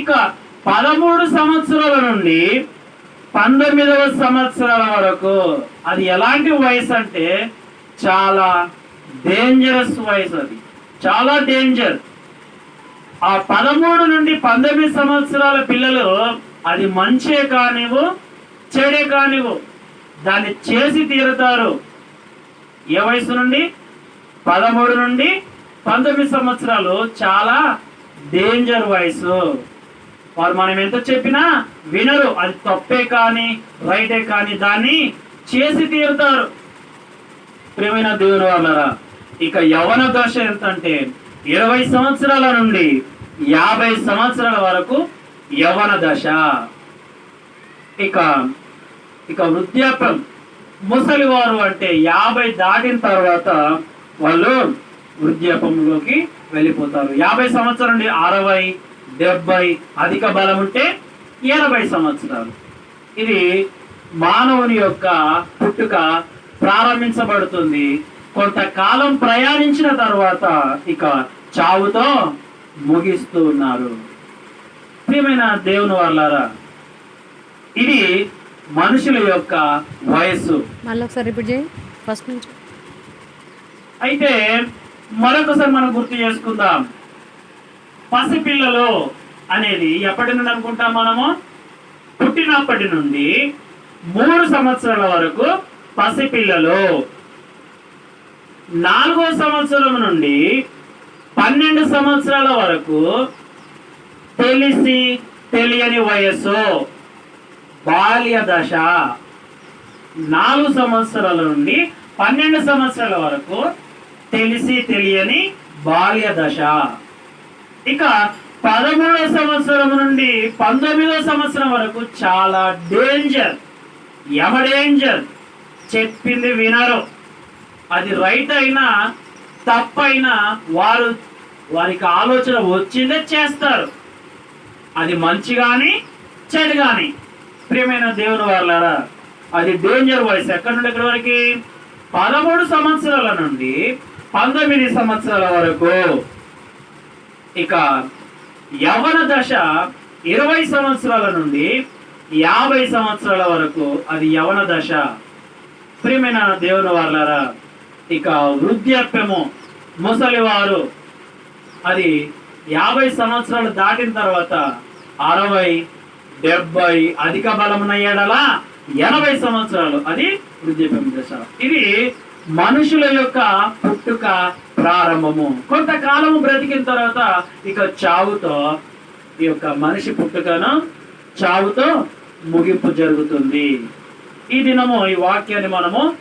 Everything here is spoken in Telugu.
ఇక 13 సంవత్సరాల నుండి 19వ సంవత్సరాల వరకు అది ఎలాంటి వయసు అంటే చాలా డేంజరస్ వయసు. అది చాలా డేంజర్. ఆ 13 నుండి 19 సంవత్సరాల పిల్లలు అది మంచే కానివ్వు చెడే కానివ్వు దాన్ని చేసి తీరుతారు. ఏ వయసు నుండి? 13 నుండి 19 సంవత్సరాలు చాలా డేంజర్ వయసు. వారు మనం ఎంత చెప్పినా వినరు. అది తప్పే కానీ రైటే కానీ దాన్ని చేసి తీరుతారు. ప్రియమైన దేవుని వాళ్ళరా, ఇక యవ్వన దశ ఎంత అంటే 20 సంవత్సరాల నుండి 50 సంవత్సరాల వరకు యవ్వన దశ. ఇక ఇక వృద్ధాప్యం, ముసలివారు అంటే 50 దాటిన తర్వాత వాళ్ళు వృద్ధాప్యంలోకి వెళ్ళిపోతారు. 50 సంవత్సరాల నుండి 60, 70, అధిక బలం ఉంటే 80 సంవత్సరాలు. ఇది మానవుని యొక్క పుట్టుక ప్రారంభించబడుతుంది. కొంతకాలం ప్రయాణించిన తర్వాత ఇక చావుతో ముగిస్తూ ఉన్నారు. ప్రియమైన దేవుని వాళ్ళారా, ఇది మనుషుల యొక్క వయస్సు. మళ్ళీ ఒకసారి రిపీట్ చేయి ఫస్ట్ నుంచి. అయితే మరొకసారి మనం గుర్తు చేసుకుందాం. పసిపిల్లలు అనేది ఎప్పటి నుండి అనుకుంటాం మనము? పుట్టినప్పటి నుండి 3 సంవత్సరాల వరకు పసిపిల్లలు. 4వ సంవత్సరం నుండి 12 సంవత్సరాల వరకు తెలిసి తెలియని వయస్సు, బాల్య దశ. 4 సంవత్సరాల నుండి 12 సంవత్సరాల వరకు తెలిసి తెలియని బాల్య దశ. ఇక 13వ సంవత్సరం నుండి 19వ సంవత్సరం వరకు చాలా డేంజర్, డేంజర్. చెప్పింది వినరు. అది రైట్ అయినా తప్పైనా వారికి ఆలోచన వచ్చిందే చేస్తారు. అది మంచి కానీ చెడు కానీ. ప్రియమైన దేవుని వాళ్ళారా, అది డేంజర్ వయసు. ఎక్కడి నుండి ఎక్కడి వరకు? 13 సంవత్సరాల నుండి 19 సంవత్సరాల వరకు. ఇక యవ్వన దశ 20 సంవత్సరాల నుండి 50 సంవత్సరాల వరకు అది యవ్వన దశ. ప్రియమైన దేవుని వాళ్ళారా, ఇక వృద్ధాప్యము, ముసలివారు, అది 50 సంవత్సరాలు దాటిన తర్వాత 60, 70, అధిక బలమున్న ఎడల 80 సంవత్సరాలు అది వృద్ధాప్యం దశ. ఇది మనుషుల యొక్క పుట్టుక ప్రారంభము. కొంతకాలము బ్రతికిన తర్వాత ఇక చావుతో ఈ యొక్క మనిషి పుట్టుకను చావుతో ముగింపు జరుగుతుంది. ఈ దినము ఈ వాక్యాన్ని మనము